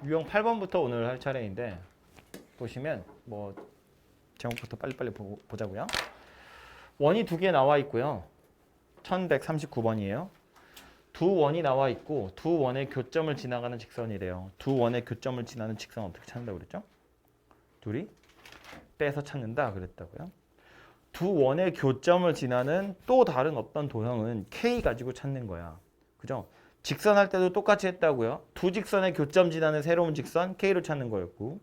유형 8번부터 오늘 할 차례인데 보시면 뭐 제목부터 빨리빨리 보자고요. 원이 두 개 나와 있고요. 1139번이에요. 두 원이 나와 있고 두 원의 교점을 지나가는 직선이래요. 두 원의 교점을 지나는 직선 어떻게 찾는다고 그랬죠? 둘이 빼서 찾는다 그랬다고요. 두 원의 교점을 지나는 또 다른 어떤 도형은 K 가지고 찾는 거야. 그죠? 직선할 때도 똑같이 했다고요. 두 직선의 교점 지나는 새로운 직선 K로 찾는 거였고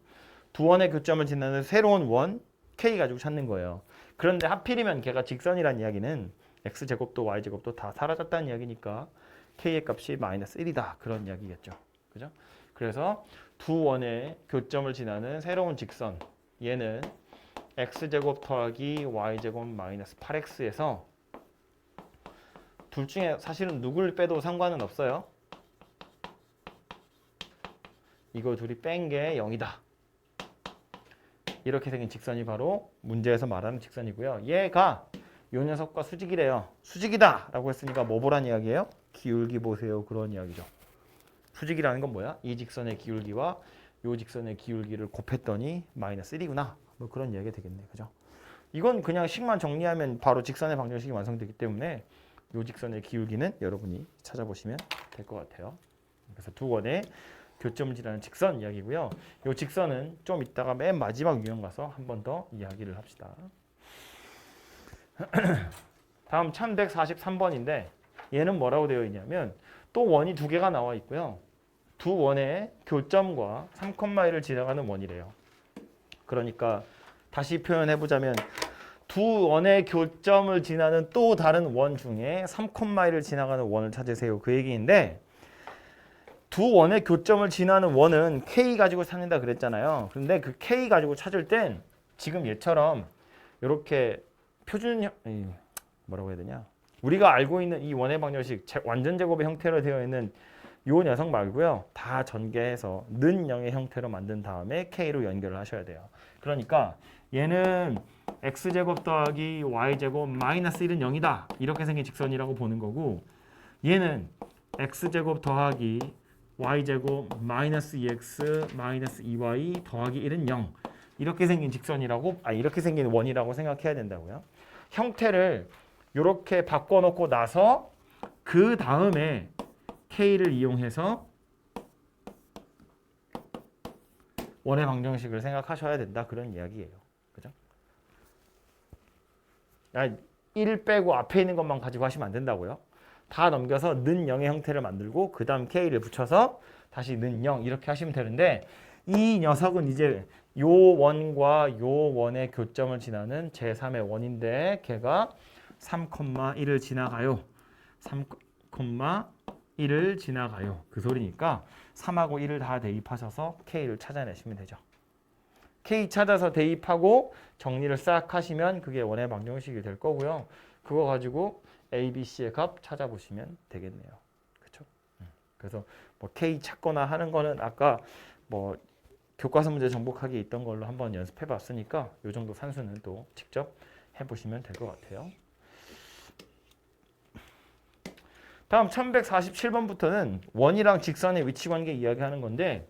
두 원의 교점을 지나는 새로운 원 K 가지고 찾는 거예요. 그런데 하필이면 걔가 직선이란 이야기는 X제곱도 Y제곱도 다 사라졌다는 이야기니까 K의 값이 마이너스 1이다. 그런 이야기겠죠. 그죠? 그래서 두 원의 교점을 지나는 새로운 직선 얘는 X제곱 더하기 Y제곱 마이너스 8X에서 둘 중에 사실은 누굴 빼도 상관은 없어요. 이거 둘이 뺀 게 0이다. 이렇게 생긴 직선이 바로 문제에서 말하는 직선이고요. 얘가 요 녀석과 수직이래요. 수직이다 라고 했으니까 뭐 보란 이야기예요? 기울기 보세요. 그런 이야기죠. 수직이라는 건 뭐야? 이 직선의 기울기와 요 직선의 기울기를 곱했더니 마이너스 1이구나. 뭐 그런 이야기가 되겠네. 그죠? 이건 그냥 식만 정리하면 바로 직선의 방정식이 완성되기 때문에 요 직선의 기울기는 여러분이 찾아보시면 될 것 같아요. 그래서 두 원의 교점을 지나는 직선 이야기고요. 요 직선은 좀 이따가 맨 마지막 유형 가서 한 번 더 이야기를 합시다. 다음 1143번인데 얘는 뭐라고 되어 있냐면 또 원이 두 개가 나와 있고요. 두 원의 교점과 3,1을 지나가는 원이래요. 그러니까 다시 표현해보자면 두 원의 교점을 지나는 또 다른 원 중에 3,1을 지나가는 원을 찾으세요. 그 얘기인데 두 원의 교점을 지나는 원은 K 가지고 찾는다 그랬잖아요. 그런데 그 K 가지고 찾을 땐 지금 얘처럼 이렇게 표준 뭐라고 해야 되냐? 우리가 알고 있는 이 원의 방정식 완전 제곱의 형태로 되어 있는 요 녀석 말고요. 다 전개해서 는 0의 형태로 만든 다음에 K로 연결을 하셔야 돼요. 그러니까 얘는 X제곱 더하기 Y제곱 마이너스 1은 0이다. 이렇게 생긴 직선이라고 보는 거고 얘는 X제곱 더하기 Y제곱 마이너스 2X 마이너스 2Y 더하기 1은 0. 이렇게 생긴 직선이라고 이렇게 생긴 원이라고 생각해야 된다고요. 형태를 이렇게 바꿔놓고 나서 그 다음에 K를 이용해서 원의 방정식을 생각하셔야 된다. 그런 이야기예요. 그죠? 1 빼고 앞에 있는 것만 가지고 하시면 안 된다고요. 다 넘겨서 는 0의 형태를 만들고 그 다음 K를 붙여서 다시 는 0 이렇게 하시면 되는데 이 녀석은 이제 요 원과 요 원의 교점을 지나는 제3의 원인데 걔가 3,1을 지나가요. 3,1을 지나가요. 그 소리니까 3하고 1을 다 대입하셔서 K를 찾아내시면 되죠. K 찾아서 대입하고 정리를 싹 하시면 그게 원의 방정식이 될 거고요. 그거 가지고 A, B, C의 값 찾아보시면 되겠네요. 그렇죠? 그래서 뭐 K 찾거나 하는 거는 아까 뭐 교과서 문제 정복하기 있던 걸로 한번 연습해 봤으니까 이 정도 산수는 또 직접 해보시면 될 것 같아요. 다음 1147번부터는 원이랑 직선의 위치관계 이야기하는 건데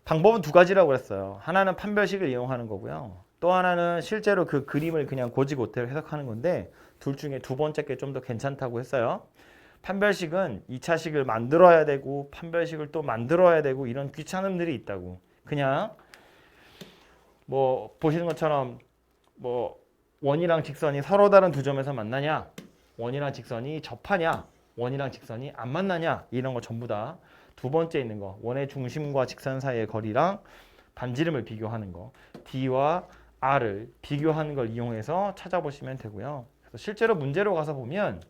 방법은 두 가지라고 했어요. 하나는 판별식을 이용하는 거고요. 또 하나는 실제로 그 그림을 그냥 고지고대로 해석하는 건데 둘 중에 두 번째 게 좀 더 괜찮다고 했어요. 판별식은 2차식을 만들어야 되고 판별식을 또 만들어야 되고 이런 귀찮음들이 있다고. 그냥 뭐 보시는 것처럼 뭐 원이랑 직선이 서로 다른 두 점에서 만나냐, 원이랑 직선이 접하냐, 원이랑 직선이 안 만나냐 이런 거 전부 다 두 번째 있는 거 원의 중심과 직선 사이의 거리랑 반지름을 비교하는 거 D와 R을 비교하는 걸 이용해서 찾아보시면 되고요. 그래서 실제로 문제로 가서 보면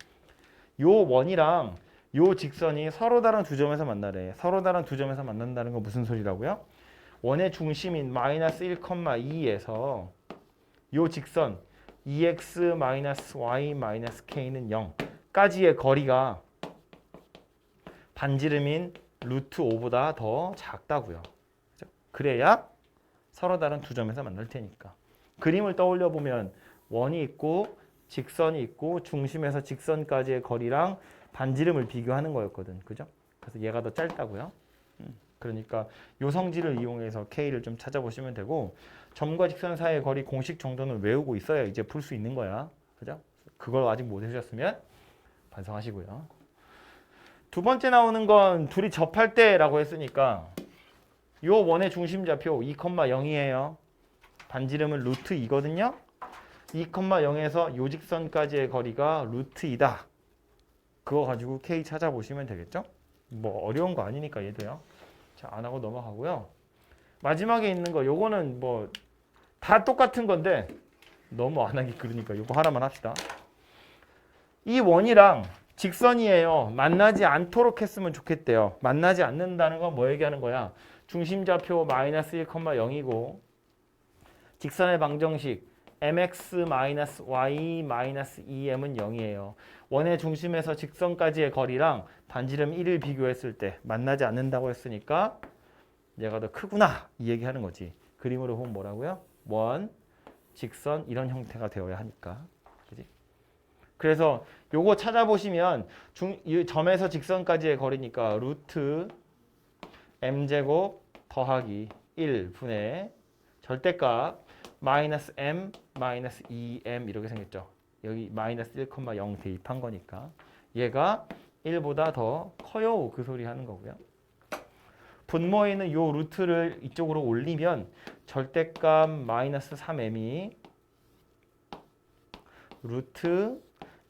요 원이랑 요 직선이 서로 다른 두 점에서 만나래. 서로 다른 두 점에서 만난다는 건 무슨 소리라고요? 원의 중심인 마이너스 1,2에서 요 직선 2x-y-k는 0까지의 거리가 반지름인 루트 5보다 더 작다고요. 그죠? 그래야 서로 다른 두 점에서 만날 테니까. 그림을 떠올려 보면 원이 있고 직선이 있고 중심에서 직선까지의 거리랑 반지름을 비교하는 거였거든. 그죠? 그래서 얘가 더 짧다고요. 그러니까 요 성질을 이용해서 K를 좀 찾아보시면 되고 점과 직선 사이의 거리 공식 정도는 외우고 있어야 이제 풀 수 있는 거야. 그죠? 그걸 아직 못 해주셨으면 반성하시고요. 두 번째 나오는 건 둘이 접할 때라고 했으니까 요 원의 중심 좌표 2,0이에요. 반지름은 루트 2거든요. 2,0에서 요 직선까지의 거리가 루트 2다. 그거 가지고 K 찾아보시면 되겠죠? 뭐 어려운 거 아니니까 얘도요. 자, 안 하고 넘어가고요. 마지막에 있는 거 요거는 뭐 다 똑같은 건데 너무 안 하기 그러니까 요거 하나만 합시다. 이 원이랑 직선이에요. 만나지 않도록 했으면 좋겠대요. 만나지 않는다는 건 뭐 얘기하는 거야? 중심좌표 마이너스 1,0이고 직선의 방정식 mx-y-2m은 0이에요. 원의 중심에서 직선까지의 거리랑 반지름 1을 비교했을 때 만나지 않는다고 했으니까 얘가 더 크구나 이 얘기하는 거지. 그림으로 보면 뭐라고요? 원, 직선 이런 형태가 되어야 하니까. 그지? 그래서 요거 찾아보시면 이 점에서 직선까지의 거리니까 루트 m제곱 더하기 1분의 절대값 마이너스 m 마이너스 2m 이렇게 생겼죠. 여기 마이너스 1,0 대입한 거니까 얘가 1보다 더 커요. 그 소리 하는 거고요. 분모에 있는 요 루트를 이쪽으로 올리면 절대값 마이너스 3m이 루트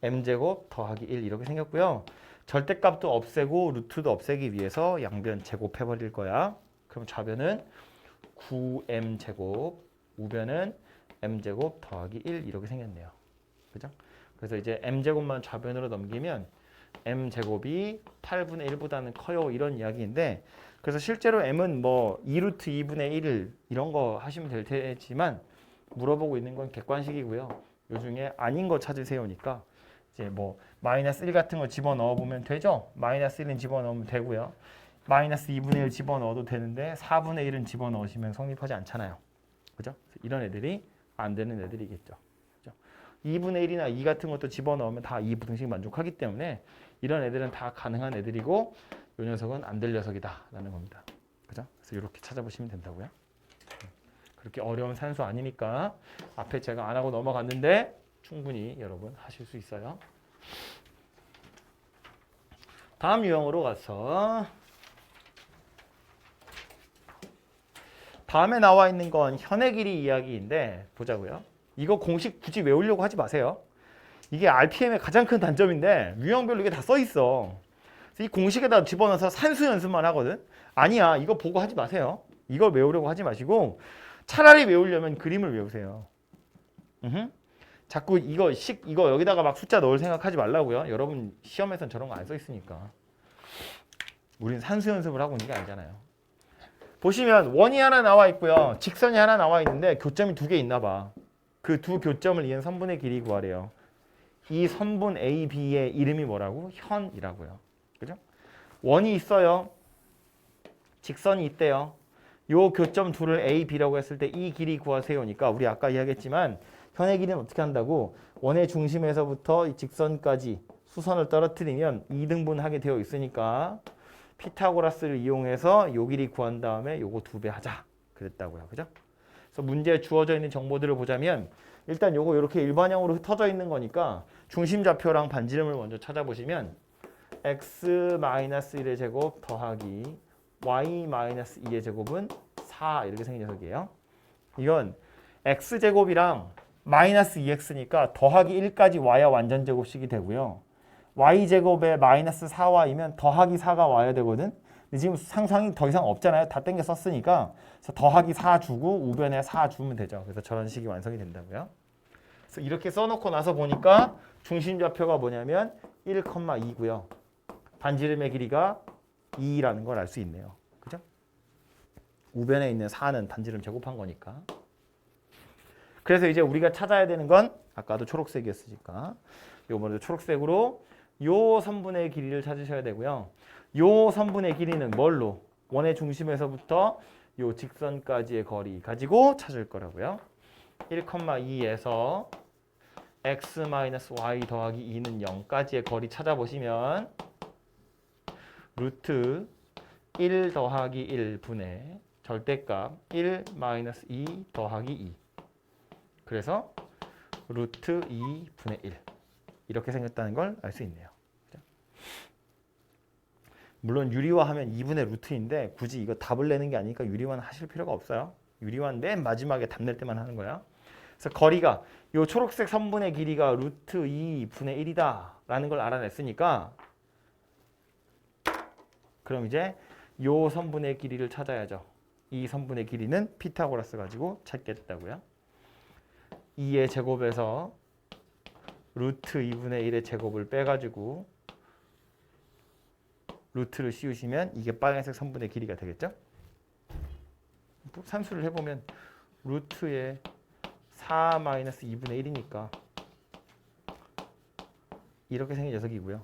m제곱 더하기 1 이렇게 생겼고요. 절대값도 없애고 루트도 없애기 위해서 양변 제곱해버릴 거야. 그럼 좌변은 9m제곱, 우변은 m제곱 더하기 1 이렇게 생겼네요. 그죠? 그래서 이제 m제곱만 좌변으로 넘기면 m제곱이 8분의 1보다는 커요. 이런 이야기인데 그래서 실제로 m은 뭐 2루트 2분의 1 이런 거 하시면 될 테지만 물어보고 있는 건 객관식이고요. 요 중에 아닌 거 찾으세요니까 이제 뭐 마이너스 1 같은 거 집어넣어 보면 되죠. 마이너스 1은 집어넣으면 되고요. 마이너스 2분의 1 집어넣어도 되는데 4분의 1은 집어넣으시면 성립하지 않잖아요. 그죠? 이런 애들이 안 되는 애들이겠죠. 그죠? 2분의 1이나 2 같은 것도 집어넣으면 다 2부등식 만족하기 때문에 이런 애들은 다 가능한 애들이고 이 녀석은 안 될 녀석이다라는 겁니다. 그죠? 그래서 이렇게 찾아보시면 된다고요. 그렇게 어려운 산수 아니니까 앞에 제가 안 하고 넘어갔는데 충분히 여러분 하실 수 있어요. 다음 유형으로 가서 다음에 나와 있는 건 현의 길이 이야기인데 보자고요. 이거 공식 굳이 외우려고 하지 마세요. 이게 RPM의 가장 큰 단점인데 유형별로 이게 다 써 있어. 이 공식에다 집어넣어서 산수 연습만 하거든. 아니야, 이거 보고 하지 마세요. 이걸 외우려고 하지 마시고 차라리 외우려면 그림을 외우세요. 자꾸 이거 여기다가 막 숫자 넣을 생각하지 말라고요. 여러분 시험에선 저런 거 안 써 있으니까. 우린 산수 연습을 하고 있는 게 아니잖아요. 보시면 원이 하나 나와 있고요. 직선이 하나 나와 있는데 교점이 두 개 있나 봐. 그 두 교점을 이은 선분의 길이 구하래요. 이 선분 A, B의 이름이 뭐라고? 현이라고요. 그죠? 원이 있어요. 직선이 있대요. 요 교점 둘을 A, B라고 했을 때 이 길이 구하세요니까 우리 아까 이야기했지만 현의 길이는 어떻게 한다고? 원의 중심에서부터 이 직선까지 수선을 떨어뜨리면 2등분하게 되어 있으니까 피타고라스를 이용해서 요 길이 구한 다음에 요거 2배 하자 그랬다고요. 그죠? 그래서 문제에 주어져 있는 정보들을 보자면 일단 요거 이렇게 일반형으로 흩어져 있는 거니까 중심 좌표랑 반지름을 먼저 찾아보시면 x-1의 제곱 더하기 y-2의 제곱은 4 이렇게 생긴 녀석이에요. 이건 x제곱이랑 마이너스 2x니까 더하기 1까지 와야 완전 제곱식이 되고요. y제곱에 마이너스 4y면 더하기 4가 와야 되거든. 근데 지금 상상이 더 이상 없잖아요. 다 땡겨 썼으니까. 그래서 더하기 4 주고 우변에 4 주면 되죠. 그래서 저런 식이 완성이 된다고요. 그래서 이렇게 써놓고 나서 보니까 중심좌표가 뭐냐면 1,2고요. 반지름의 길이가 2라는 걸 알 수 있네요. 그죠? 우변에 있는 4는 반지름 제곱한 거니까. 그래서 이제 우리가 찾아야 되는 건 아까도 초록색이었으니까 요번에도 초록색으로 요 선분의 길이를 찾으셔야 되고요. 요 선분의 길이는 뭘로? 원의 중심에서부터 요 직선까지의 거리 가지고 찾을 거라고요. 1,2에서 x-y 더하기 2는 0까지의 거리 찾아보시면 루트 1 더하기 1 분의 절대값 1 마이너스 2 더하기 2. 그래서 루트 2 분의 1. 이렇게 생겼다는 걸 알 수 있네요. 물론 유리화하면 2분의 루트인데 굳이 이거 답을 내는 게 아니니까 유리화는 하실 필요가 없어요. 유리화는 맨 마지막에 답 낼 때만 하는 거야. 그래서 거리가 이 초록색 선분의 길이가 루트 2분의 1이다 라는 걸 알아냈으니까 그럼 이제 이 선분의 길이를 찾아야죠. 이 선분의 길이는 피타고라스 가지고 찾겠다고요. 2의 제곱에서 루트 2분의 1의 제곱을 빼가지고 루트를 씌우시면 이게 빨간색 선분의 길이가 되겠죠? 산수를 해보면 루트의 4 마이너스 2분의 1이니까 이렇게 생긴 녀석이고요.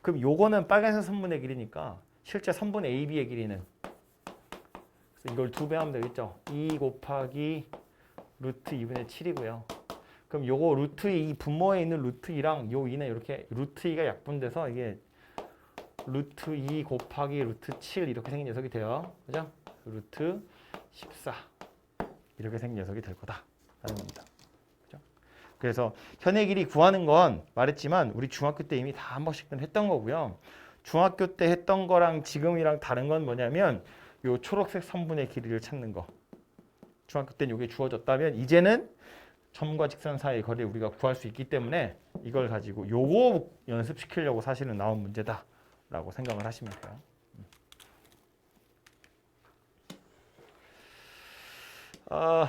그럼 요거는 빨간색 선분의 길이니까 실제 선분 AB의 길이는 그래서 이걸 2배 하면 되겠죠? 2 곱하기 루트 2분의 7이고요. 그럼 요거 루트 2 분모에 있는 루트 2랑 요 2는 이렇게 루트 2가 약분돼서 이게 루트 2 곱하기 루트 7 이렇게 생긴 녀석이 돼요. 그죠? 루트 14 이렇게 생긴 녀석이 될 거다 라는 겁니다. 그죠? 그래서 현의 길이 구하는 건 말했지만 우리 중학교 때 이미 다 한 번씩은 했던 거고요. 중학교 때 했던 거랑 지금이랑 다른 건 뭐냐면 요 초록색 선분의 길이를 찾는 거. 중학교 때는 이게 주어졌다면 이제는 점과 직선 사이의 거리를 우리가 구할 수 있기 때문에 이걸 가지고 요거 연습시키려고 사실은 나온 문제다라고 생각을 하시면 돼요.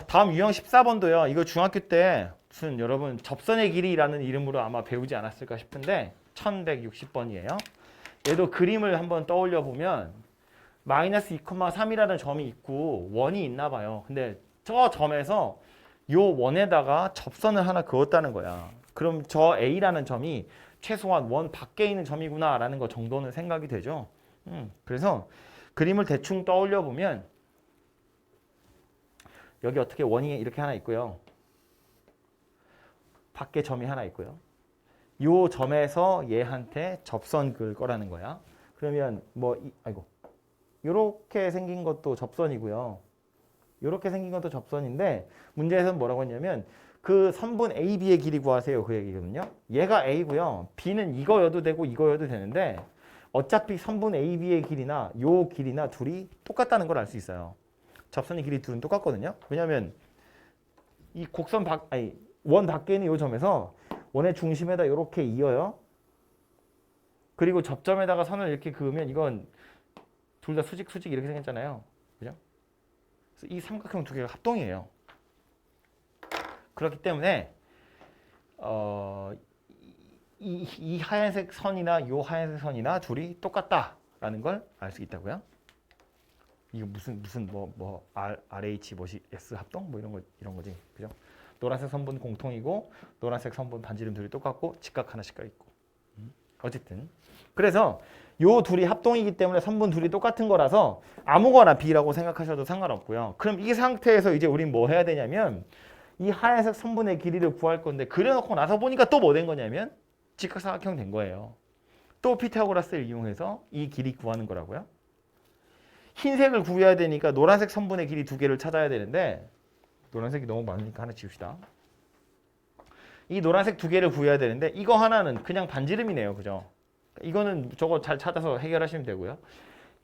다음 유형 14번도요. 이거 중학교 때 무슨 여러분 접선의 길이라는 이름으로 아마 배우지 않았을까 싶은데 1160번이에요. 얘도 그림을 한번 떠올려 보면 마이너스 2,3이라는 점이 있고 원이 있나 봐요. 근데 저 점에서 요 원에다가 접선을 하나 그었다는 거야. 그럼 저 A라는 점이 최소한 원 밖에 있는 점이구나 라는 거 정도는 생각이 되죠. 그래서 그림을 대충 떠올려 보면 여기 어떻게 원이 이렇게 하나 있고요. 밖에 점이 하나 있고요. 요 점에서 얘한테 접선 그을 거라는 거야. 그러면 요렇게 생긴 것도 접선이고요. 이렇게 생긴 것도 접선인데 문제에서는 뭐라고 했냐면 그 선분 AB의 길이 구하세요 그 얘기거든요. 얘가 A고요. B는 이거여도 되고 이거여도 되는데 어차피 선분 AB의 길이나 요 길이나 둘이 똑같다는 걸 알 수 있어요. 접선의 길이 둘은 똑같거든요. 왜냐하면 이 곡선 원 밖에 있는 요 점에서 원의 중심에다 이렇게 이어요. 그리고 접점에다가 선을 이렇게 그으면 이건 둘 다 수직 이렇게 생겼잖아요. 그죠? 이 삼각형 두 개가 합동이에요. 그렇기 때문에 이 하얀색 선이나 이 하얀색 선이나 둘이 똑같다라는 걸 알 수 있다고요. 이거 무슨 RH S 합동 이런 거지, 그죠? 노란색 선분 공통이고 노란색 선분 반지름 둘이 똑같고 직각 하나씩 있고. 어쨌든 그래서 요 둘이 합동이기 때문에 선분 둘이 똑같은 거라서 아무거나 B라고 생각하셔도 상관없고요. 그럼 이 상태에서 이제 우린 뭐 해야 되냐면 이 하얀색 선분의 길이를 구할 건데 그려놓고 나서 보니까 또 뭐 된 거냐면 직각삼각형 된 거예요. 또 피타고라스를 이용해서 이 길이 구하는 거라고요. 흰색을 구해야 되니까 노란색 선분의 길이 두 개를 찾아야 되는데 노란색이 너무 많으니까 하나 지웁시다. 이 노란색 두 개를 구해야 되는데 이거 하나는 그냥 반지름이네요. 그죠? 이거는 저거 잘 찾아서 해결하시면 되고요.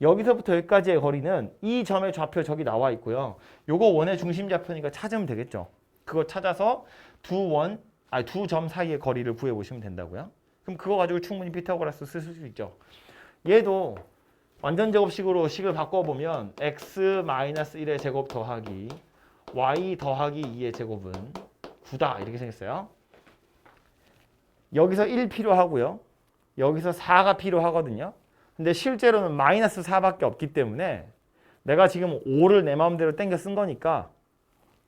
여기서부터 여기까지의 거리는 이 점의 좌표 저기 나와 있고요. 요거 원의 중심 좌표니까 찾으면 되겠죠. 그거 찾아서 두 점 사이의 거리를 구해 보시면 된다고요. 그럼 그거 가지고 충분히 피타고라스 쓸 수 있죠. 얘도 완전 제곱식으로 식을 바꿔보면 x-1의 제곱 더하기 y 더하기 2의 제곱은 9다 이렇게 생겼어요. 여기서 1 필요하고요. 여기서 4가 필요하거든요. 근데 실제로는 마이너스 4밖에 없기 때문에 내가 지금 5를 내 마음대로 땡겨 쓴 거니까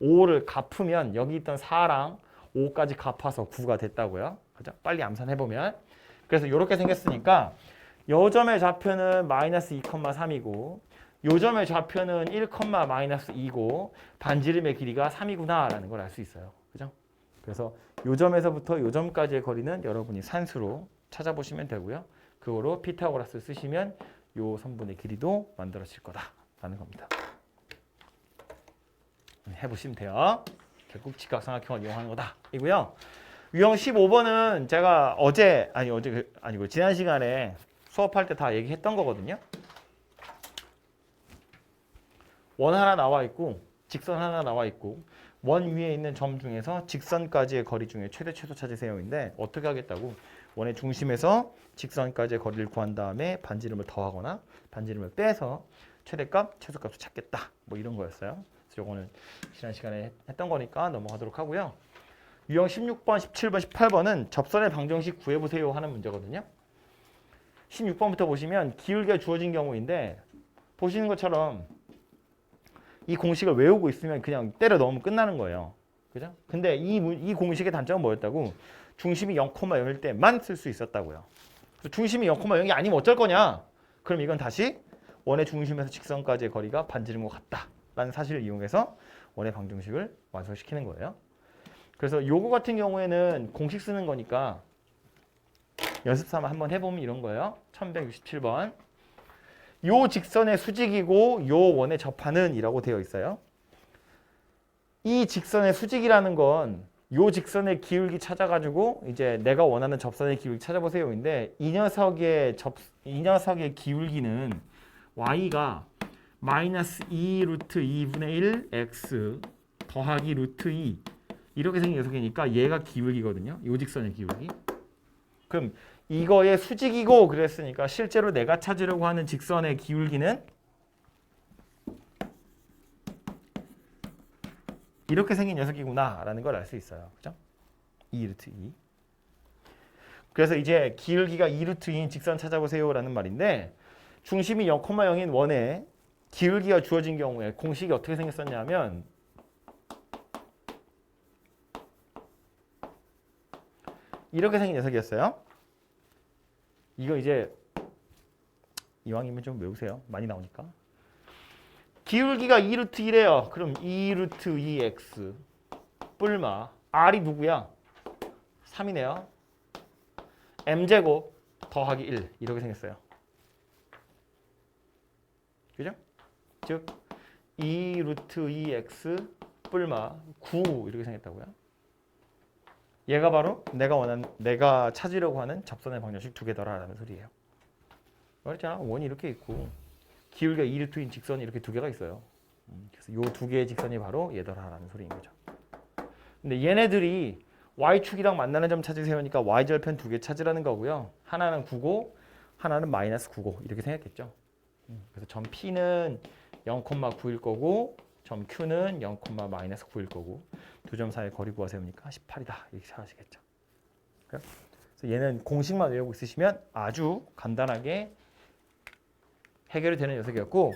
5를 갚으면 여기 있던 4랑 5까지 갚아서 9가 됐다고요. 그죠? 빨리 암산해보면. 그래서 이렇게 생겼으니까 요 점의 좌표는 마이너스 2,3이고 요 점의 좌표는 1, 마이너스 2고 반지름의 길이가 3이구나 라는 걸 알 수 있어요. 그죠? 그래서 요 점에서부터 요 점까지의 거리는 여러분이 산수로 찾아보시면 되고요. 그거로 피타고라스 쓰시면 요 선분의 길이도 만들어질 거다라는 겁니다. 해보시면 돼요. 결국 직각삼각형을 이용하는 거다 이고요. 유형 15번은 제가 아니고 지난 시간에 수업할 때 다 얘기했던 거거든요. 원 하나 나와 있고 직선 하나 나와 있고 원 위에 있는 점 중에서 직선까지의 거리 중에 최대 최소 찾으세요인데 어떻게 하겠다고 원의 중심에서 직선까지의 거리를 구한 다음에 반지름을 더하거나 반지름을 빼서 최대값, 최소값을 찾겠다. 뭐 이런 거였어요. 그래서 이거는 지난 시간에 했던 거니까 넘어가도록 하고요. 유형 16번, 17번, 18번은 접선의 방정식 구해보세요 하는 문제거든요. 16번부터 보시면 기울기가 주어진 경우인데 보시는 것처럼 이 공식을 외우고 있으면 그냥 때려 넣으면 끝나는 거예요. 그죠? 근데 이 공식의 단점은 뭐였다고? 중심이 0,0일 때만 쓸 수 있었다고요. 그래서 중심이 0,0이 아니면 어쩔 거냐? 그럼 이건 다시 원의 중심에서 직선까지의 거리가 반지름과 같다라는 사실을 이용해서 원의 방정식을 완성시키는 거예요. 그래서 요거 같은 경우에는 공식 쓰는 거니까 연습 삼아 한번 해보면 이런 거예요. 1167번. 요 직선의 수직이고 요 원의 접하는 이라고 되어 있어요. 이 직선의 수직이라는 건 요 직선의 기울기 찾아가지고 이제 내가 원하는 접선의 기울기 찾아보세요인데 이 녀석의 기울기는 y가 마이너스 2 루트 2분의 1 x 더하기 루트 2 이렇게 생긴 녀석이니까 얘가 기울기거든요. 요 직선의 기울기. 그럼 이거의 수직이고 그랬으니까 실제로 내가 찾으려고 하는 직선의 기울기는 이렇게 생긴 녀석이구나 라는 걸 알 수 있어요. 그죠? 2루트 2. 그래서 이제 기울기가 2루트 2인 직선 찾아보세요 라는 말인데 중심이 0,0인 원에 기울기가 주어진 경우에 공식이 어떻게 생겼었냐면 이렇게 생긴 녀석이었어요. 이거 이제 이왕이면 좀 외우세요. 많이 나오니까. 기울기가 2루트 1이에요. 그럼 2루트 2x 뿔마 r이 누구야? 3이네요. m제곱 더하기 1 이렇게 생겼어요. 그죠? 즉 2루트 2x 뿔마 9 이렇게 생겼다고요. 얘가 바로 내가 찾으려고 하는 접선의 방정식 두 개더라라는 소리예요. 그랬잖아. 원이 이렇게 있고 기울기가 2루트인 직선이 이렇게 두 개가 있어요. 그래서 이 두 개의 직선이 바로 얘더라라는 소리인 거죠. 근데 얘네들이 y축이랑 만나는 점 찾으세요니까 y절편 두 개 찾으라는 거고요. 하나는 9고 하나는 마이너스 9고 이렇게 생겼겠죠. 그래서 점 P는 0,9일 거고 점 Q는 0,-9일 거고 두 점 사이의 거리 구하세요니까 18이다 이렇게 생각하시겠죠. 그래서 얘는 공식만 외우고 있으시면 아주 간단하게 해결이 되는 녀석이었고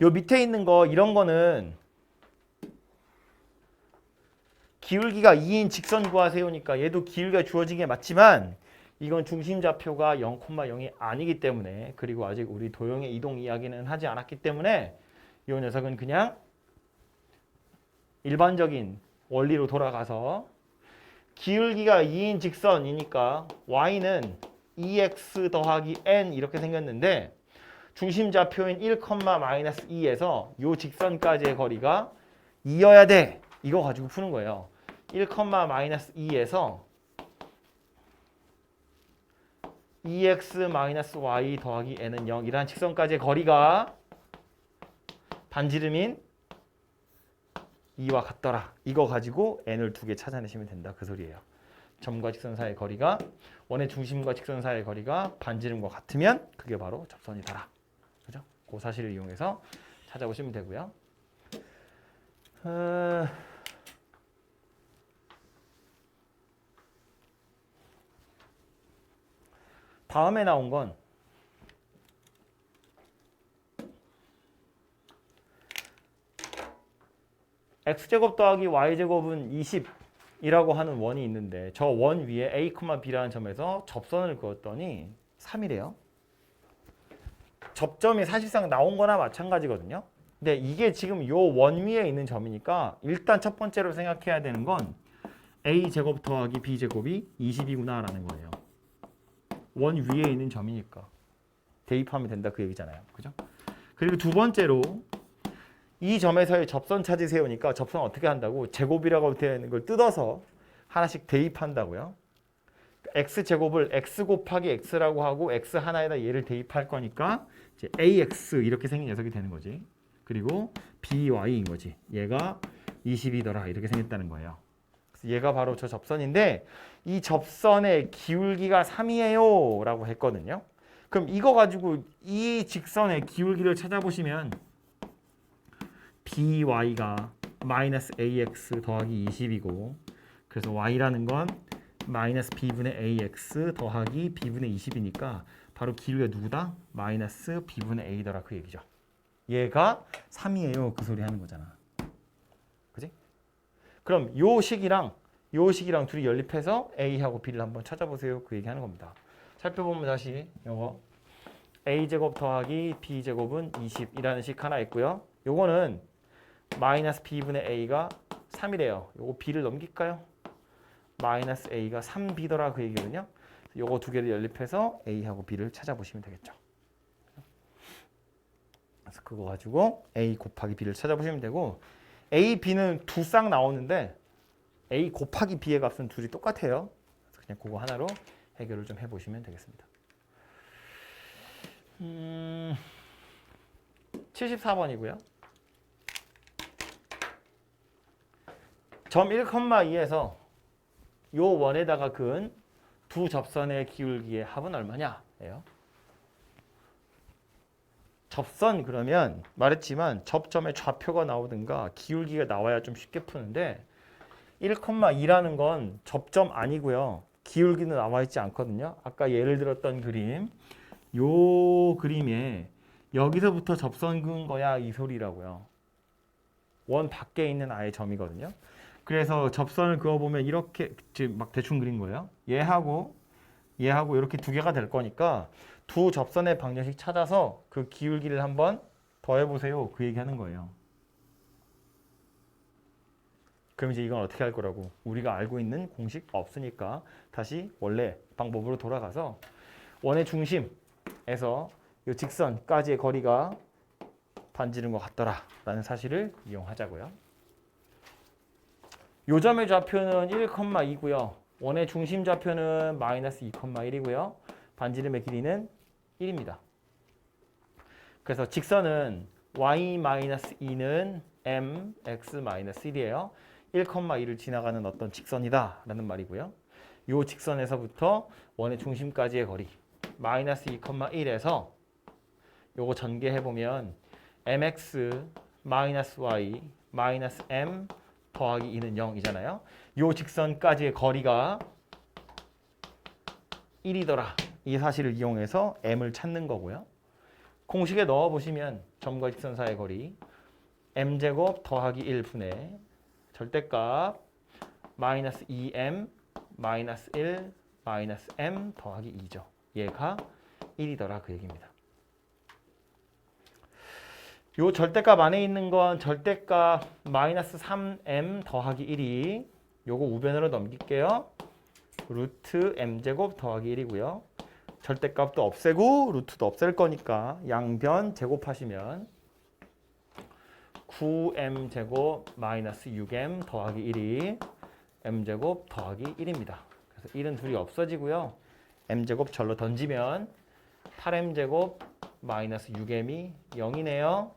요 밑에 있는 거 이런 거는 기울기가 2인 직선 구하세요니까 얘도 기울기가 주어진 게 맞지만 이건 중심좌표가 0,0이 아니기 때문에 그리고 아직 우리 도형의 이동 이야기는 하지 않았기 때문에 이 녀석은 그냥 일반적인 원리로 돌아가서 기울기가 2인 직선이니까 y는 2x 더하기 n 이렇게 생겼는데 중심좌표인 1,-2에서 요 직선까지의 거리가 2여야 돼. 이거 가지고 푸는 거예요. 1,-2에서 2x-y 더하기 n은 0이라는 직선까지의 거리가 반지름인 2와 같더라. 이거 가지고 n을 두 개 찾아내시면 된다. 그 소리예요. 점과 직선 사이의 거리가 원의 중심과 직선 사이의 거리가 반지름과 같으면 그게 바로 접선이더라. 그죠? 그 사실을 이용해서 찾아보시면 되고요. 다음에 나온 건 x제곱 더하기 y제곱은 20이라고 하는 원이 있는데 저 원 위에 a, b라는 점에서 접선을 그었더니 3이래요. 접점이 사실상 나온 거나 마찬가지거든요. 근데 이게 지금 요 원 위에 있는 점이니까 일단 첫 번째로 생각해야 되는 건 a제곱 더하기 b제곱이 20이구나 라는 거예요. 원 위에 있는 점이니까 대입하면 된다 그 얘기잖아요. 그죠? 그리고 두 번째로 이 점에서의 접선 찾으세요니까 접선 어떻게 한다고? 제곱이라고 되어 있는 걸 뜯어서 하나씩 대입한다고요. x제곱을 x 곱하기 x라고 하고 x 하나에다 얘를 대입할 거니까 이제 ax 이렇게 생긴 녀석이 되는 거지. 그리고 by인 거지. 얘가 20이더라 이렇게 생겼다는 거예요. 그래서 얘가 바로 저 접선인데 이 접선의 기울기가 3이에요 라고 했거든요. 그럼 이거 가지고 이 직선의 기울기를 찾아보시면 by가 마이너스 ax 더하기 20이고 그래서 y라는 건 마이너스 b분의 ax 더하기 b분의 20이니까 바로 기울기가 누구다? 마이너스 b분의 a더라 그 얘기죠. 얘가 3이에요 그 소리 하는 거잖아. 그지? 그럼 요 식이랑 둘이 연립해서 a하고 b를 한번 찾아보세요 그 얘기하는 겁니다. 살펴보면 다시 요거 a제곱 더하기 b제곱은 20이라는 식 하나 있고요. 요거는 마이너스 b분의 a가 3이래요. 요거 b를 넘길까요? 마이너스 a가 3b더라 그 얘기거든요. 요거 두 개를 연립해서 a하고 b를 찾아보시면 되겠죠. 그래서 그거 가지고 a 곱하기 b를 찾아보시면 되고 a, b는 두 쌍 나오는데 a 곱하기 b의 값은 둘이 똑같아요. 그래서 그냥 그거 하나로 해결을 좀 해보시면 되겠습니다. 74번이고요. 점 1,2에서 요 원에다가 그은 두 접선의 기울기의 합은 얼마냐? 예요. 접선 그러면 말했지만 접점의 좌표가 나오든가 기울기가 나와야 좀 쉽게 푸는데 1,2라는 건 접점 아니고요. 기울기는 나와 있지 않거든요. 아까 예를 들었던 그림 요 그림에 여기서부터 접선 그은 거야 이 소리라고요. 원 밖에 있는 아예 점이거든요. 그래서 접선을 그어보면 이렇게 지금 막 대충 그린 거예요. 얘하고 이렇게 두 개가 될 거니까 두 접선의 방정식 찾아서 그 기울기를 한번 더해보세요. 그 얘기하는 거예요. 그럼 이제 이건 어떻게 할 거라고? 우리가 알고 있는 공식 없으니까 다시 원래 방법으로 돌아가서 원의 중심에서 이 직선까지의 거리가 반지른 것 같더라 라는 사실을 이용하자고요. 요점의 좌표는 1,2고요. 원의 중심 좌표는 마이너스 2,1이고요. 반지름의 길이는 1입니다. 그래서 직선은 y-2는 mx-1이에요. 1,2를 지나가는 어떤 직선이다 라는 말이고요. 이 직선에서부터 원의 중심까지의 거리 마이너스 2,1에서 요거 전개해보면 mx 마이너스 y 마이너스 m 더하기 2는 0이잖아요. 요 직선까지의 거리가 1이더라. 이 사실을 이용해서 m을 찾는 거고요. 공식에 넣어보시면 점과 직선 사이의 거리 m제곱 더하기 1분의 절대값 마이너스 2m 마이너스 1 마이너스 m 더하기 2죠. 얘가 1이더라 그 얘기입니다. 요 절대값 안에 있는 건 절대값 마이너스 3m 더하기 1이 요거 우변으로 넘길게요. 루트 m제곱 더하기 1이고요. 절대값도 없애고 루트도 없앨 거니까 양변 제곱하시면 9m제곱 마이너스 6m 더하기 1이 m제곱 더하기 1입니다. 그래서 1은 둘이 없어지고요. m제곱 절로 던지면 8m제곱 마이너스 6m이 0이네요.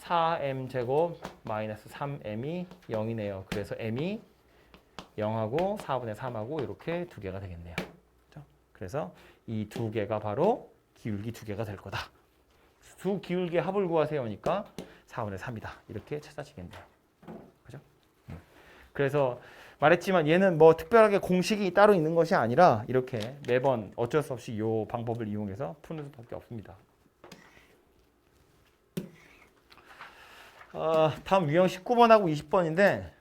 4m제곱 마이너스 3m이 0이네요. 그래서 m이 0하고 4분의 3하고 이렇게 두 개가 되겠네요. 그래서 이 두 개가 바로 기울기 두 개가 될 거다. 두 기울기의 합을 구하세요니까 4분의 3이다. 이렇게 찾아지겠네요. 그죠? 그래서 말했지만 얘는 뭐 특별하게 공식이 따로 있는 것이 아니라 이렇게 매번 어쩔 수 없이 이 방법을 이용해서 푸는 수밖에 없습니다. 다음 유형 19번하고 20번인데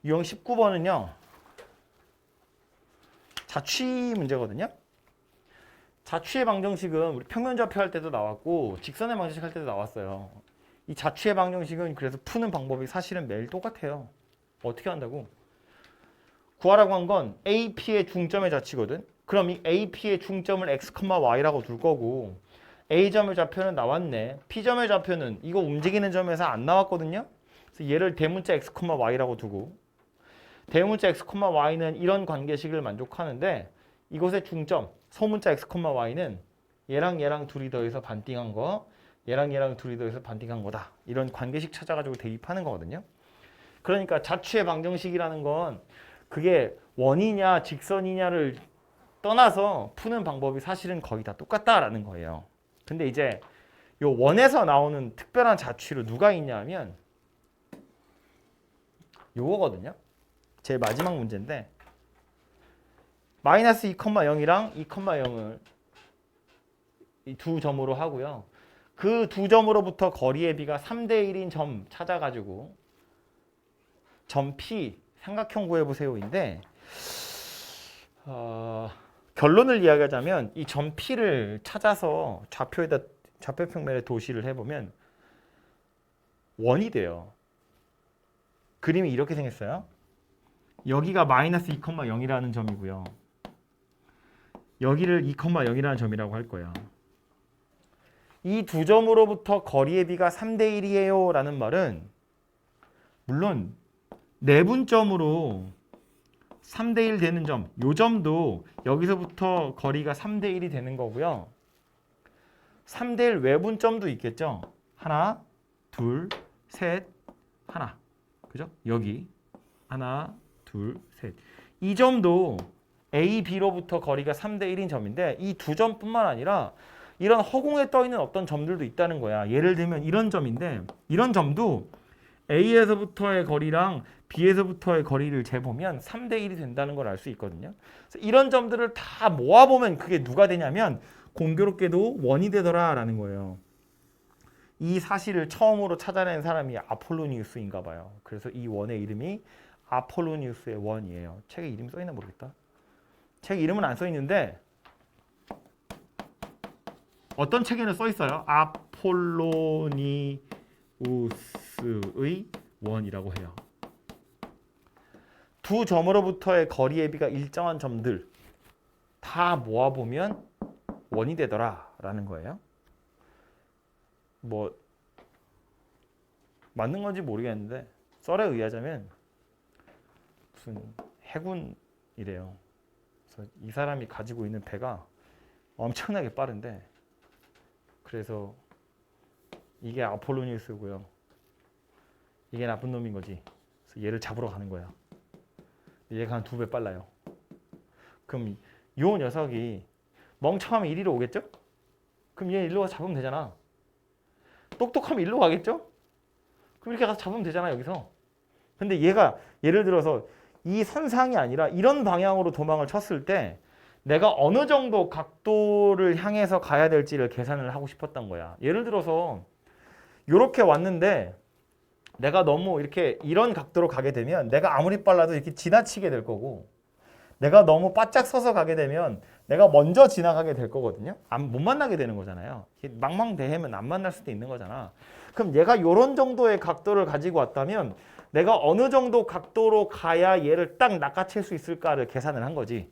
유형 19번은요. 자취 문제거든요. 자취의 방정식은 우리 평면좌표 할 때도 나왔고 직선의 방정식 할 때도 나왔어요. 이 자취의 방정식은 그래서 푸는 방법이 사실은 매일 똑같아요. 어떻게 한다고? 구하라고 한 건 AP의 중점의 자취거든. 그럼 이 AP의 중점을 x, y라고 둘 거고 A점의 좌표는 나왔네. P점의 좌표는 이거 움직이는 점에서 안 나왔거든요. 그래서 얘를 대문자 x, y라고 두고 대문자 x, y는 이런 관계식을 만족하는데 이것의 중점, 소문자 x, y는 얘랑 둘이 더해서 반띵한 거, 얘랑 둘이 더해서 반띵한 거다. 이런 관계식 찾아가지고 대입하는 거거든요. 그러니까 자취의 방정식이라는 건 그게 원이냐 직선이냐를 떠나서 푸는 방법이 사실은 거의 다 똑같다라는 거예요. 근데 이제 요 원에서 나오는 특별한 자취로 누가 있냐면 요거거든요. 제일 마지막 문제인데 마이너스 2,0이랑 2,0을 이 두 점으로 하고요. 그 두 점으로부터 거리의 비가 3대 1인 점 찾아가지고 점 P 삼각형 구해보세요인데 결론을 이야기하자면 이 점 P를 찾아서 좌표평면에 도시를 해보면 원이 돼요. 그림이 이렇게 생겼어요. 여기가 마이너스 2,0이라는 점이고요. 여기를 2,0이라는 점이라고 할 거예요. 이 두 점으로부터 거리의 비가 3대 1이에요 라는 말은 물론 내분점으로 3대 1 되는 점, 요 점도 여기서부터 거리가 3대 1이 되는 거고요. 3대 1 외분점도 있겠죠. 하나, 둘, 셋, 하나. 그죠? 여기 하나, 둘, 셋. 이 점도 A, B로부터 거리가 3대 1인 점인데 이 두 점뿐만 아니라 이런 허공에 떠 있는 어떤 점들도 있다는 거야. 예를 들면 이런 점인데 이런 점도 A에서부터의 거리랑 B에서부터의 거리를 재보면 3대 1이 된다는 걸 알 수 있거든요. 그래서 이런 점들을 다 모아보면 그게 누가 되냐면 공교롭게도 원이 되더라라는 거예요. 이 사실을 처음으로 찾아낸 사람이 아폴로니우스인가 봐요. 그래서 이 원의 이름이 아폴로니우스의 원이에요. 책에 이름 써있나 모르겠다. 책 이름은 안 써있는데 어떤 책에는 써있어요. 아폴로니우스의 원이라고 해요. 두 점으로부터의 거리의 비가 일정한 점들 다 모아보면 원이 되더라라는 거예요. 뭐 맞는 건지 모르겠는데 썰에 의하자면 무슨 해군이래요. 그래서 이 사람이 가지고 있는 배가 엄청나게 빠른데 그래서 이게 아폴로니우스고요. 이게 나쁜 놈인 거지. 그래서 얘를 잡으러 가는 거야. 얘가 한 2배 빨라요. 그럼 요 녀석이 멍청하면 이리로 오겠죠? 그럼 얘 일로 가서 잡으면 되잖아. 똑똑하면 일로 가겠죠? 그럼 이렇게 가서 잡으면 되잖아 여기서. 근데 얘가 예를 들어서 이 선상이 아니라 이런 방향으로 도망을 쳤을 때 내가 어느 정도 각도를 향해서 가야 될지를 계산을 하고 싶었던 거야. 예를 들어서 이렇게 왔는데 내가 너무 이렇게 이런 각도로 가게 되면 내가 아무리 빨라도 이렇게 지나치게 될 거고 내가 너무 바짝 서서 가게 되면 내가 먼저 지나가게 될 거거든요. 못 만나게 되는 거잖아요. 망망대해면 안 만날 수도 있는 거잖아. 그럼 얘가 이런 정도의 각도를 가지고 왔다면 내가 어느 정도 각도로 가야 얘를 딱 낚아챌 수 있을까를 계산을 한 거지.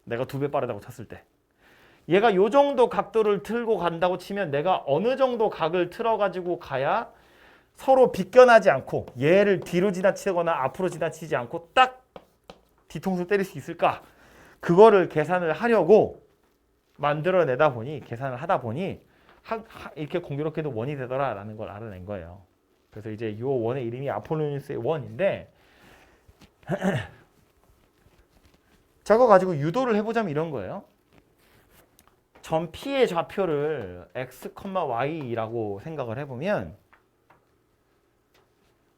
내가 2배 빠르다고 쳤을 때. 얘가 이 정도 각도를 틀고 간다고 치면 내가 어느 정도 각을 틀어가지고 가야 서로 비껴나지 않고 얘를 뒤로 지나치거나 앞으로 지나치지 않고 딱 뒤통수 때릴 수 있을까? 그거를 계산을 하려고 만들어내다 보니 계산을 하다 보니 이렇게 공교롭게도 원이 되더라라는 걸 알아낸 거예요. 그래서 이제 이 원의 이름이 아폴로니우스의 원인데 저거 가지고 유도를 해보자면 이런 거예요. 점 P의 좌표를 x, y라고 생각을 해보면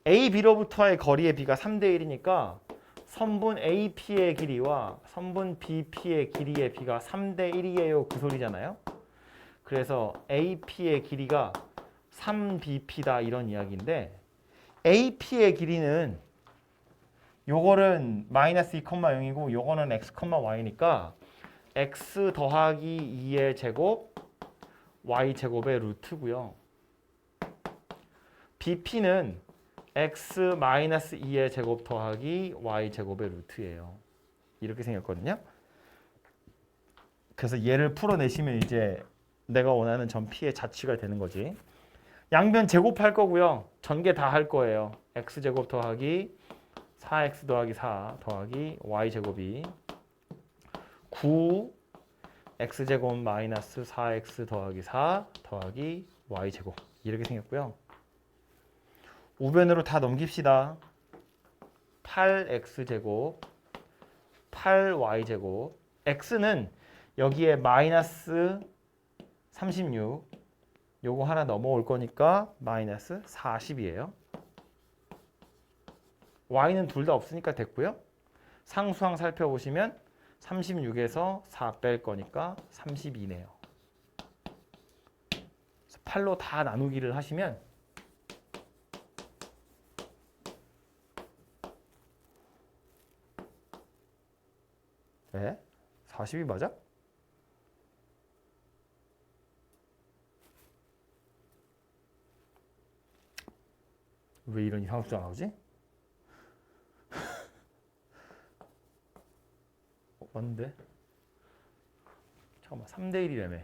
A, B로부터의 거리의 비가 3대 1이니까 선분 AP의 길이와 선분 BP의 길이의 비가 3대 1이에요. 그 소리잖아요. 그래서 AP의 길이가 3BP다 이런 이야기인데 AP의 길이는 요거는 마이너스 2,0이고 요거는 x, y니까 x 더하기 2의 제곱 y 제곱의 루트고요. BP는 x 마이너스 2의 제곱 더하기 y 제곱의 루트예요. 이렇게 생겼거든요. 그래서 얘를 풀어내시면 이제 내가 원하는 점 P의 자취가 되는 거지. 양변 제곱할 거고요. 전개 다 할 거예요. x제곱 더하기 4x 더하기 4 더하기 y제곱이 9 x제곱 마이너스 4x 더하기 4 더하기 y제곱 이렇게 생겼고요. 우변으로 다 넘깁시다. 8x제곱 8y제곱 x는 여기에 마이너스 36 요거 하나 넘어올 거니까 마이너스 40이에요. y는 둘 다 없으니까 됐고요. 상수항 살펴보시면 36에서 4 뺄 거니까 32네요. 8로 다 나누기를 하시면 네? 40이 맞아? 왜 이런 이상한 숫자 나오지? 맞는데? 잠깐만 3대 1이라며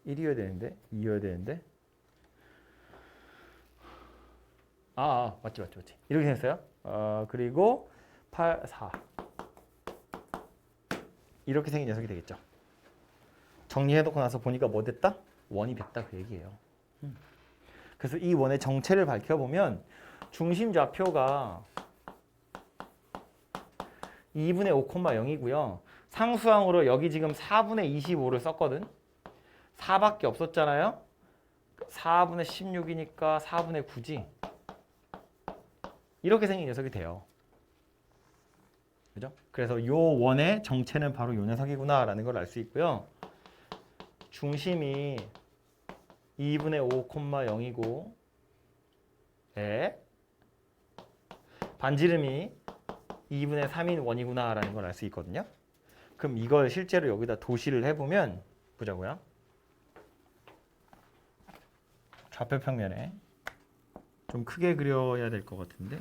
1이어야 되는데 2여야 되는데 맞지 이렇게 생겼어요. 그리고 8, 4 이렇게 생긴 녀석이 되겠죠. 정리해놓고 나서 보니까 뭐 됐다? 원이 됐다 그 얘기예요. 그래서 이 원의 정체를 밝혀보면 중심 좌표가 2분의 5,0이고요. 상수항으로 여기 지금 4분의 25를 썼거든. 4밖에 없었잖아요. 4분의 16이니까 4분의 9지. 이렇게 생긴 녀석이 돼요. 그죠? 그래서 요 원의 정체는 바로 요 녀석이구나 라는 걸 알 수 있고요. 중심이 2분의 5,0이고 반지름이 2분의 3인 원이구나 라는 걸 알 수 있거든요. 그럼 이걸 실제로 여기다 도시를 해보면 보자고요. 좌표 평면에 좀 크게 그려야 될 것 같은데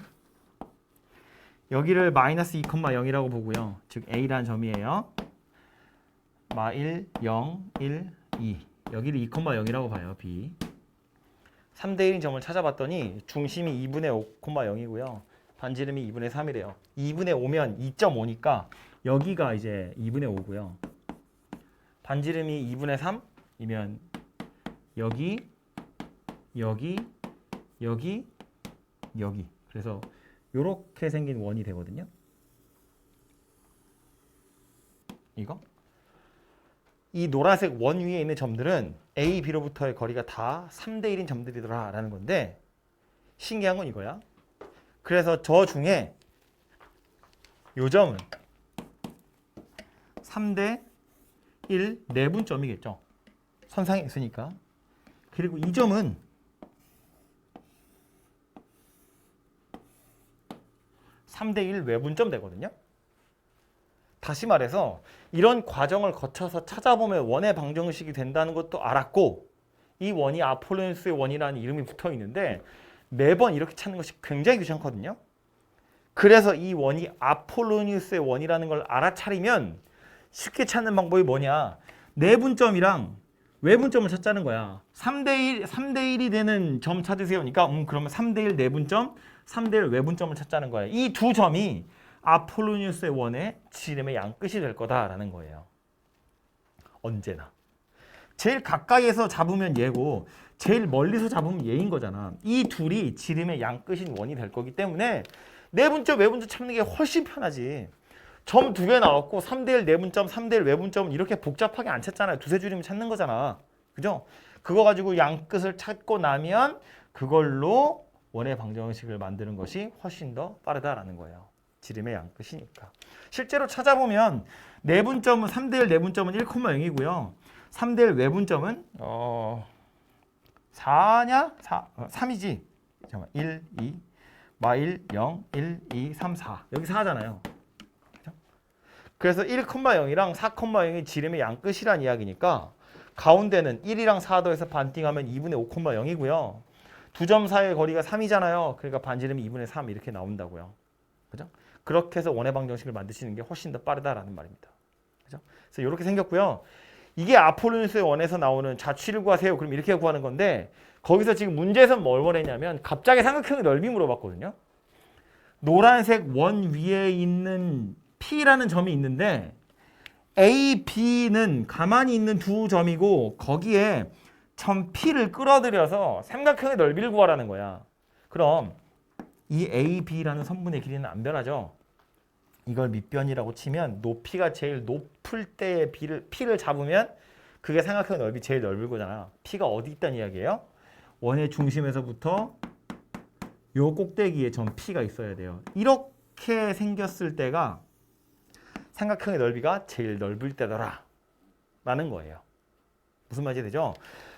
여기를 마이너스 2,0이라고 보고요. 즉 A라는 점이에요. 마 1, 0, 1, 2 여기를 2,0이라고 봐요. B 3대 1인 점을 찾아봤더니 중심이 2분의 5,0이고요. 반지름이 2분의 3이래요. 2분의 5면 2.5니까 여기가 이제 2분의 5고요. 반지름이 2분의 3이면 여기, 여기, 여기, 여기. 그래서 이렇게 생긴 원이 되거든요. 이거? 이 노란색 원 위에 있는 점들은 A, B로부터의 거리가 다 3대 1인 점들이더라 라는 건데 신기한 건 이거야. 그래서 저 중에 요 점은 3대 1 내분점이겠죠. 선상에 있으니까. 그리고 이 점은 3대 1 외분점 되거든요. 다시 말해서 이런 과정을 거쳐서 찾아보면 원의 방정식이 된다는 것도 알았고 이 원이 아폴로니우스의 원이라는 이름이 붙어 있는데 매번 이렇게 찾는 것이 굉장히 귀찮거든요. 그래서 이 원이 아폴로니우스의 원이라는 걸 알아차리면 쉽게 찾는 방법이 뭐냐? 내분점이랑 외분점을 찾자는 거야. 3대 1이 되는 점 찾으세요. 그러니까 그러면 3대 1 내분점, 3대 1 외분점을 찾자는 거예요. 이 두 점이 아폴로니우스의 원의 지름의 양끝이 될 거다라는 거예요. 언제나. 제일 가까이에서 잡으면 얘고 제일 멀리서 잡으면 얘인 거잖아. 이 둘이 지름의 양끝인 원이 될 거기 때문에 내분점, 외분점 찾는 게 훨씬 편하지. 점 두 개 나왔고 3대 1 내분점, 3대 1 외분점은 이렇게 복잡하게 안 찾잖아요. 두세 줄이면 찾는 거잖아. 그죠? 그거 가지고 양끝을 찾고 나면 그걸로 원의 방정식을 만드는 것이 훨씬 더 빠르다라는 거예요. 지름의 양끝이니까. 실제로 찾아보면 내분점은 3대 1 내분점은 1,0이고요. 3대 1 외분점은 4냐? 3이지. 잠깐만. 1, 2, 마 1, 0, 1, 2, 3, 4. 여기 4잖아요. 그렇죠? 그래서 1,0이랑 4,0이 지름의 양끝이란 이야기니까 가운데는 1이랑 4 더해서 반띵하면 2분의 5,0이고요. 두 점 사이의 거리가 3이잖아요. 그러니까 반지름이 2분의 3 이렇게 나온다고요. 그죠? 그렇게 해서 원의 방정식을 만드시는 게 훨씬 더 빠르다라는 말입니다. 그죠? 그래서 이렇게 생겼고요. 이게 아폴로니우스의 원에서 나오는 자취를 구하세요. 그럼 이렇게 구하는 건데 거기서 지금 문제에서는 뭘 원했냐면 갑자기 삼각형의 넓이 물어봤거든요. 노란색 원 위에 있는 P라는 점이 있는데 A, B는 가만히 있는 두 점이고 거기에 점 P를 끌어들여서 삼각형의 넓이를 구하라는 거야. 그럼 이 A, B라는 선분의 길이는 안 변하죠. 이걸 밑변이라고 치면 높이가 제일 높을 때의 P를 잡으면 그게 삼각형의 넓이 제일 넓을 거잖아. P가 어디 있다는 이야기예요? 원의 중심에서부터 요 꼭대기에 점 P가 있어야 돼요. 이렇게 생겼을 때가 삼각형의 넓이가 제일 넓을 때더라 라는 거예요. 무슨 말인지 되죠?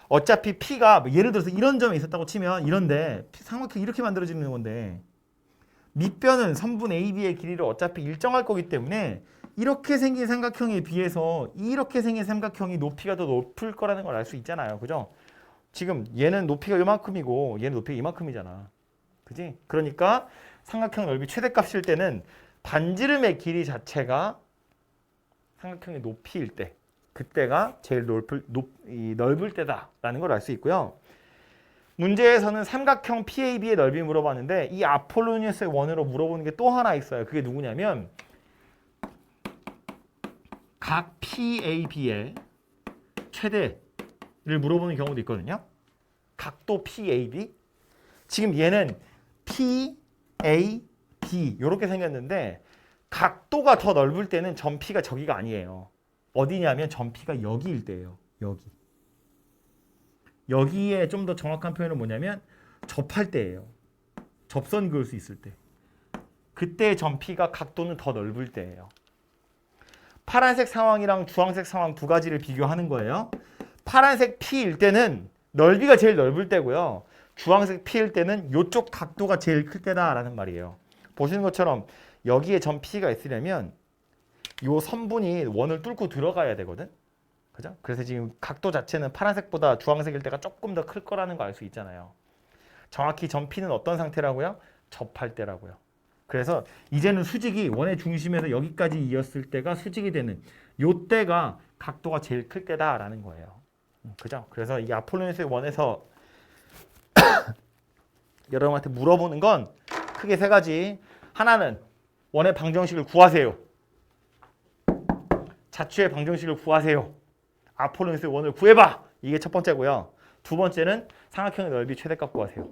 어차피 P가 예를 들어서 이런 점이 있었다고 치면 이런데 삼각형이 이렇게 만들어지는 건데 밑변은 선분 AB의 길이를 어차피 일정할 거기 때문에 이렇게 생긴 삼각형에 비해서 이렇게 생긴 삼각형이 높이가 더 높을 거라는 걸 알 수 있잖아요. 그죠? 지금 얘는 높이가 이만큼이고 얘는 높이가 이만큼이잖아. 그지? 그러니까 삼각형 넓이 최대값일 때는 반지름의 길이 자체가 삼각형의 높이일 때 그때가 제일 넓을 때다라는 걸 알 수 있고요. 문제에서는 삼각형 PAB의 넓이 물어봤는데 이 아폴로니우스의 원으로 물어보는 게 또 하나 있어요. 그게 누구냐면 각 PAB의 최대를 물어보는 경우도 있거든요. 각도 PAB. 지금 얘는 PAB 이렇게 생겼는데 각도가 더 넓을 때는 점 P가 저기가 아니에요. 어디냐면 점 P가 여기일 때예요. 여기. 여기에 좀 더 정확한 표현은 뭐냐면 접할 때예요. 접선 그을 수 있을 때. 그때 점 P가 각도는 더 넓을 때예요. 파란색 상황이랑 주황색 상황 두 가지를 비교하는 거예요. 파란색 P일 때는 넓이가 제일 넓을 때고요. 주황색 P일 때는 이쪽 각도가 제일 클 때다라는 말이에요. 보시는 것처럼 여기에 점 P가 있으려면 이 선분이 원을 뚫고 들어가야 되거든. 그죠? 그래서 지금 각도 자체는 파란색보다 주황색일 때가 조금 더 클 거라는 거 알 수 있잖아요. 정확히 점 P는 어떤 상태라고요? 접할 때라고요. 그래서 이제는 수직이 원의 중심에서 여기까지 이었을 때가 수직이 되는 요 때가 각도가 제일 클 때다라는 거예요. 그죠? 그래서 이 아폴로니우스의 원에서 여러분한테 물어보는 건 크게 세 가지. 하나는 원의 방정식을 구하세요. 자취의 방정식을 구하세요. 아폴로니우스의 원을 구해봐. 이게 첫 번째고요. 두 번째는 삼각형의 넓이 최대값 구하세요.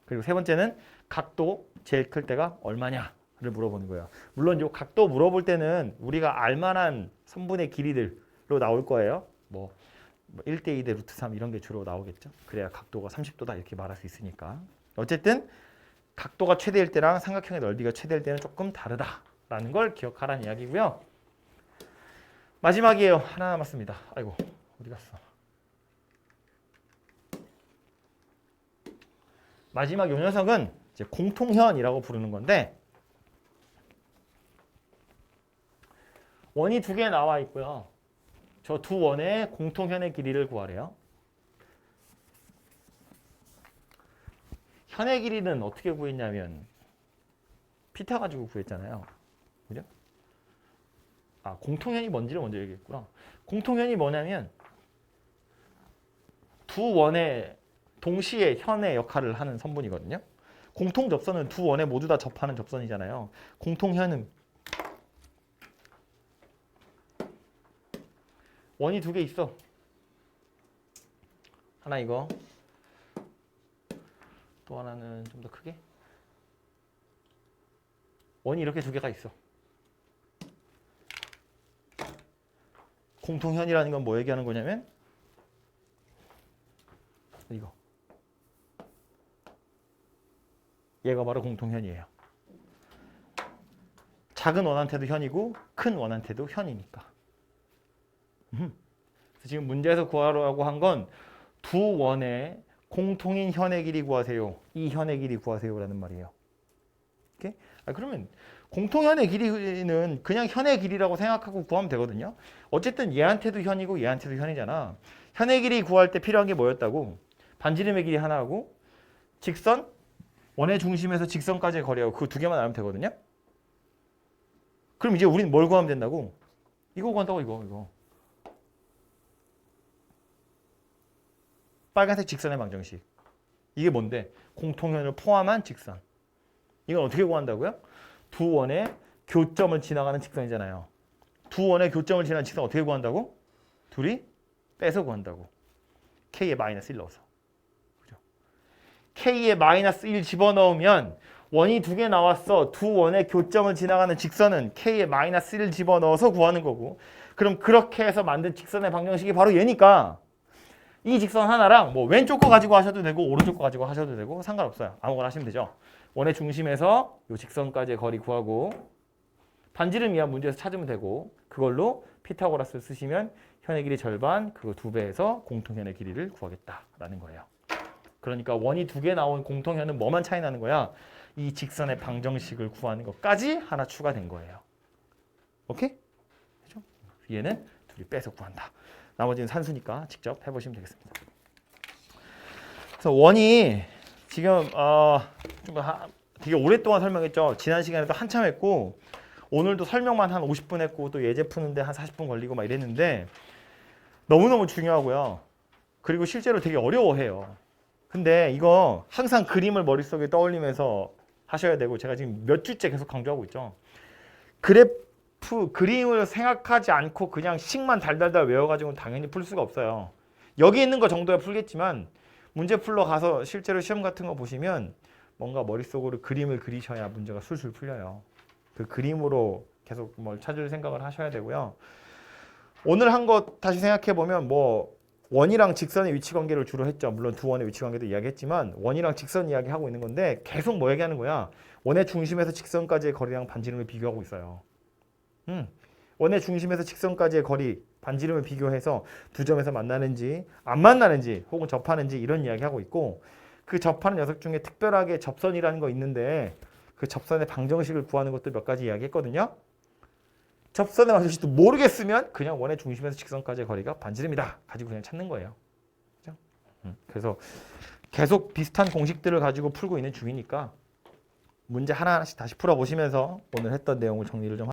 그리고 세 번째는 각도 제일 클 때가 얼마냐를 물어보는 거예요. 물론 이 각도 물어볼 때는 우리가 알만한 선분의 길이들로 나올 거예요. 뭐 1대 2대 루트 3 이런 게 주로 나오겠죠. 그래야 각도가 30도다 이렇게 말할 수 있으니까. 어쨌든 각도가 최대일 때랑 삼각형의 넓이가 최대일 때는 조금 다르다라는 걸 기억하라는 이야기고요. 마지막이에요. 하나 남았습니다. 아이고 어디 갔어? 마지막 요 녀석은 이제 공통현이라고 부르는 건데 원이 두 개 나와 있고요. 저 두 원의 공통현의 길이를 구하래요. 현의 길이는 어떻게 구했냐면 피타 가지고 구했잖아요. 그죠? 아, 공통현이 뭔지를 먼저 얘기했구나. 공통현이 뭐냐면 두 원의 동시에 현의 역할을 하는 선분이거든요. 공통 접선은 두 원에 모두 다 접하는 접선이잖아요. 공통현은 원이 두 개 있어. 하나 이거. 또 하나는 좀 더 크게. 원이 이렇게 두 개가 있어. 공통현이라는 건 뭐 얘기하는 거냐면 이거. 얘가 바로 공통현이에요. 작은 원한테도 현이고 큰 원한테도 현이니까. 그래서 지금 문제에서 구하라고 한 건 두 원의 공통인 현의 길이 구하세요. 이 현의 길이 구하세요라는 말이에요. 오케이? 그러면 공통현의 길이는 그냥 현의 길이라고 생각하고 구하면 되거든요. 어쨌든 얘한테도 현이고 얘한테도 현이잖아. 현의 길이 구할 때 필요한 게 뭐였다고? 반지름의 길이 하나하고 직선, 원의 중심에서 직선까지의 거리하고 그 두 개만 알면 되거든요. 그럼 이제 우리는 뭘 구하면 된다고? 이거 구한다고 이거. 빨간색 직선의 방정식. 이게 뭔데? 공통현을 포함한 직선. 이건 어떻게 구한다고요? 두 원의 교점을 지나가는 직선이잖아요. 두 원의 교점을 지나는 직선 어떻게 구한다고? 둘이 빼서 구한다고. K에 마이너스 1 넣어서. 그죠? K에 마이너스 1 집어넣으면 원이 두 개 나왔어. 두 원의 교점을 지나가는 직선은 K에 마이너스 1을 집어넣어서 구하는 거고. 그럼 그렇게 해서 만든 직선의 방정식이 바로 얘니까 이 직선 하나랑 뭐 왼쪽 거 가지고 하셔도 되고 오른쪽 거 가지고 하셔도 되고 상관없어요. 아무거나 하시면 되죠. 원의 중심에서 이 직선까지의 거리 구하고 반지름 이하 문제에서 찾으면 되고 그걸로 피타고라스를 쓰시면 현의 길이 절반, 그거 2배에서 공통현의 길이를 구하겠다라는 거예요. 그러니까 원이 두 개 나온 공통현은 뭐만 차이 나는 거야? 이 직선의 방정식을 구하는 것까지 하나 추가된 거예요. 오케이? 그죠? 얘는 둘이 빼서 구한다. 나머지는 산수니까 직접 해보시면 되겠습니다. 그래서 원이 지금 좀 되게 오랫동안 설명했죠. 지난 시간에도 한참 했고 오늘도 설명만 한 50분 했고 또 예제 푸는데 한 40분 걸리고 막 이랬는데 너무너무 중요하고요. 그리고 실제로 되게 어려워해요. 근데 이거 항상 그림을 머릿속에 떠올리면서 하셔야 되고 제가 지금 몇 주째 계속 강조하고 있죠. 그림을 생각하지 않고 그냥 식만 달달달 외워가지고는 당연히 풀 수가 없어요. 여기 있는 거 정도야 풀겠지만 문제 풀러 가서 실제로 시험 같은 거 보시면 뭔가 머릿속으로 그림을 그리셔야 문제가 술술 풀려요. 그 그림으로 계속 뭘 찾을 생각을 하셔야 되고요. 오늘 한 거 다시 생각해 보면 뭐 원이랑 직선의 위치 관계를 주로 했죠. 물론 두 원의 위치 관계도 이야기했지만 원이랑 직선 이야기하고 있는 건데 계속 뭐 얘기하는 거야? 원의 중심에서 직선까지의 거리랑 반지름을 비교하고 있어요. 원의 중심에서 직선까지의 거리, 반지름을 비교해서 두 점에서 만나는지 안 만나는지 혹은 접하는지 이런 이야기하고 있고 그 접하는 녀석 중에 특별하게 접선이라는 거 있는데 그 접선의 방정식을 구하는 것도 몇 가지 이야기했거든요. 접선의 방정식도 모르겠으면 그냥 원의 중심에서 직선까지의 거리가 반지름이다 가지고 그냥 찾는 거예요. 그렇죠? 그래서 계속 비슷한 공식들을 가지고 풀고 있는 중이니까 문제 하나하나씩 다시 풀어보시면서 오늘 했던 내용을 정리를 좀